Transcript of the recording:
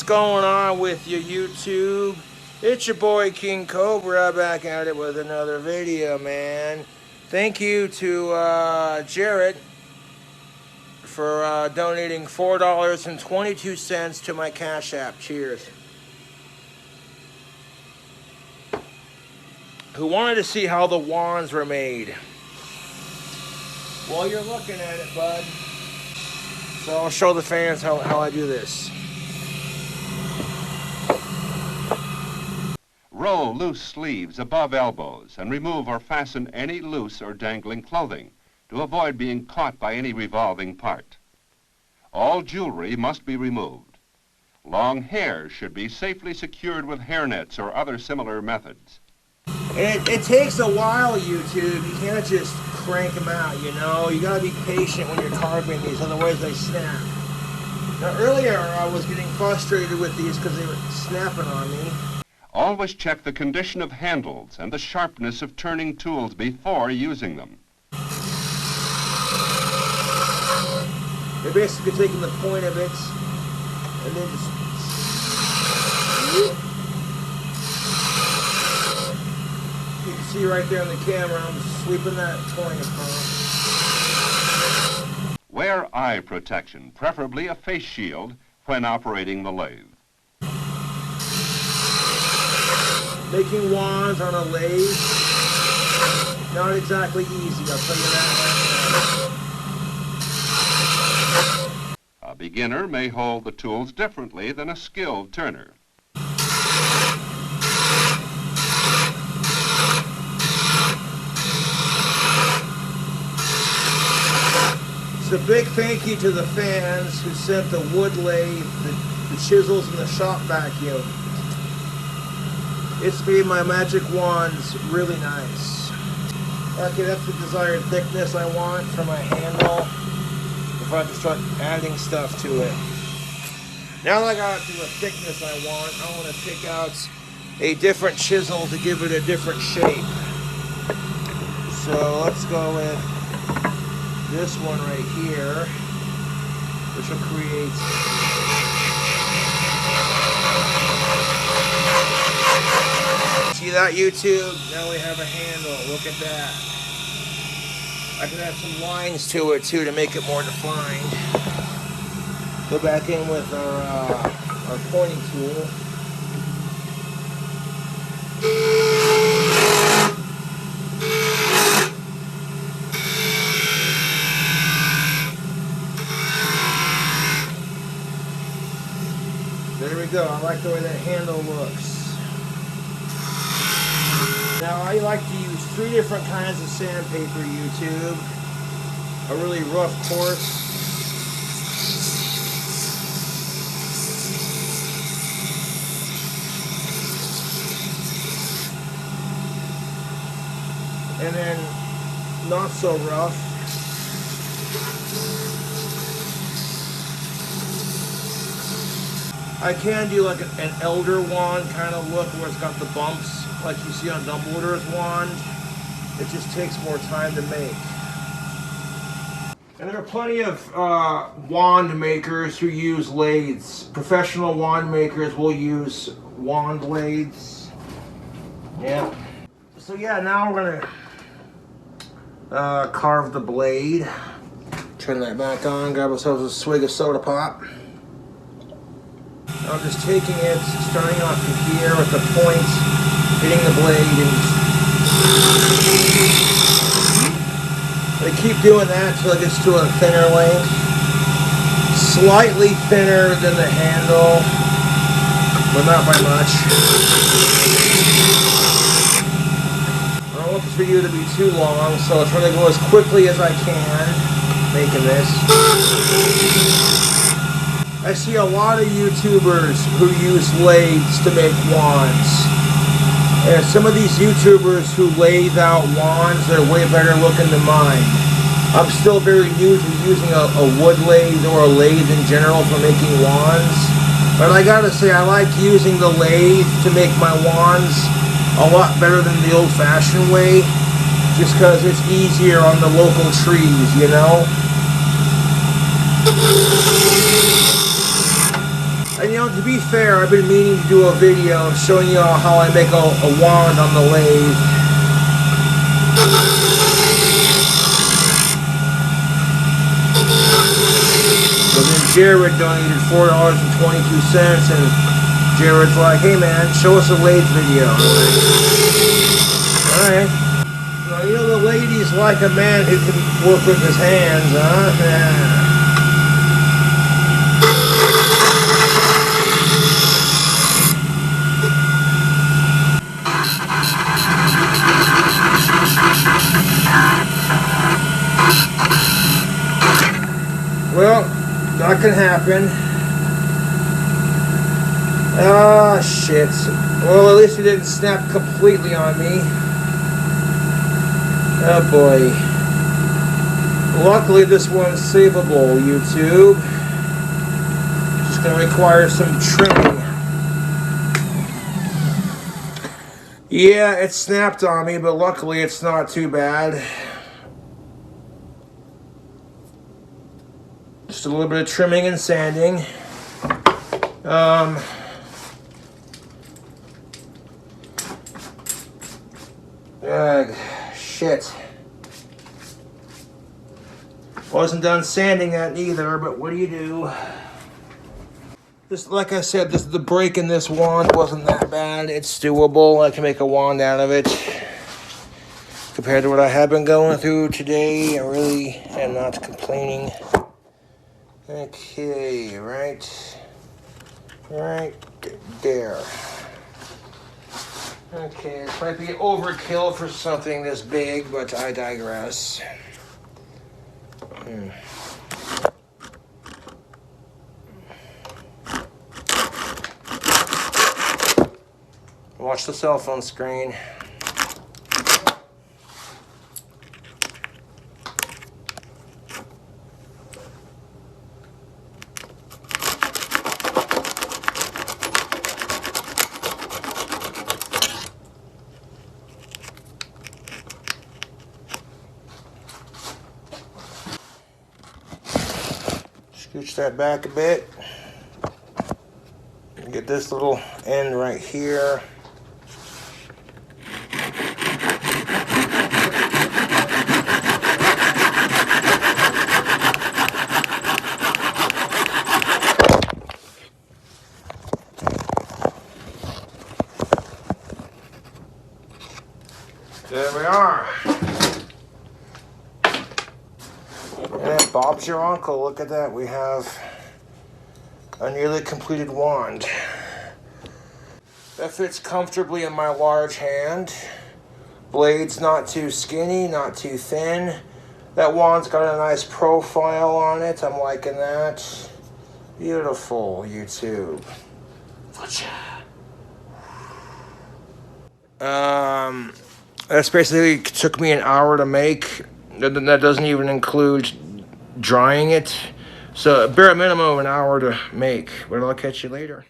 going on with you, YouTube? It's your boy King Cobra back at it with another video, man. Thank you to Jared for donating $4.22 to my Cash App. Cheers. Who wanted to see how the wands were made? Well, you're looking at it, bud. So I'll show the fans how I do this. Roll loose sleeves above elbows and remove or fasten any loose or dangling clothing to avoid being caught by any revolving part. All jewelry must be removed. Long hair should be safely secured with hairnets or other similar methods. It takes a while, YouTube. You can't just crank them out, you know. You gotta be patient when you're carving these, otherwise they snap. Now earlier I was getting frustrated with these because they were snapping on me. Always check the condition of handles and the sharpness of turning tools before using them. They're basically taking the point of it and then just... You can see right there on the camera, I'm sweeping that point across. Wear eye protection, preferably a face shield, when operating the lathe. Making wands on a lathe, not exactly easy, I'll tell you that right now. A beginner may hold the tools differently than a skilled turner. It's a big thank you to the fans who sent the wood lathe, the chisels, and the shop vacuum. It's made my magic wands really nice. Okay, that's the desired thickness I want for my handle before I have to start adding stuff to it. Now that I got to the thickness I want to pick out a different chisel to give it a different shape. So let's go with this one right here, which will create see that, YouTube? Now we have a handle. Look at that. I can add some lines to it too to make it more defined. Go back in with our pointing tool. There we go. I like the way that handle looks. Now I like to use 3 different kinds of sandpaper, YouTube. A really rough coarse. And then not so rough. I can do like an elder wand kind of look where it's got the bumps like you see on Dumbledore's wand. It just takes more time to make. And there are plenty of wand makers who use lathes. Professional wand makers will use wand lathes. Yeah. So yeah, now we're gonna carve the blade. Turn that back on, grab ourselves a swig of soda pop. I'm just taking it, starting off from here with the point, hitting the blade, and I keep doing that until it gets to a thinner length. Slightly thinner than the handle, but not by much. I don't want this video to be too long, so I'll try to go as quickly as I can making this. I see a lot of YouTubers who use lathes to make wands. And some of these YouTubers who lathe out wands, they're way better looking than mine. I'm still very new to using a wood lathe or a lathe in general for making wands. But I gotta say, I like using the lathe to make my wands a lot better than the old-fashioned way. Just because it's easier on the local trees, you know? And you know, to be fair, I've been meaning to do a video showing you all how I make a wand on the lathe. But then Jared donated $4.22, and Jared's like, hey man, show us a lathe video. I'm like, alright. Well, you know, the ladies like a man who can work with his hands, huh? Yeah. Well, that can happen. Ah, shit. Well, at least it didn't snap completely on me. Oh boy. Luckily, this one's savable, YouTube. Just gonna require some trimming. Yeah, it snapped on me, but luckily it's not too bad. Just a little bit of trimming and sanding. Shit. Wasn't done sanding that either, but what do you do? This, like I said, the break in this wand wasn't that bad. It's doable. I can make a wand out of it. Compared to what I have been going through today, I really am not complaining. Okay, right there. Okay, this might be overkill for something this big, but I digress. Watch the cell phone screen. Scooch that back a bit. Get this little end right here. There we are. And Bob's your uncle. Look at that. We have a nearly completed wand. That fits comfortably in my large hand. Blade's not too skinny, not too thin. That wand's got a nice profile on it. I'm liking that. Beautiful, YouTube. That's basically took me an hour to make. That doesn't even include drying it. So bare minimum an hour to make. But I'll catch you later.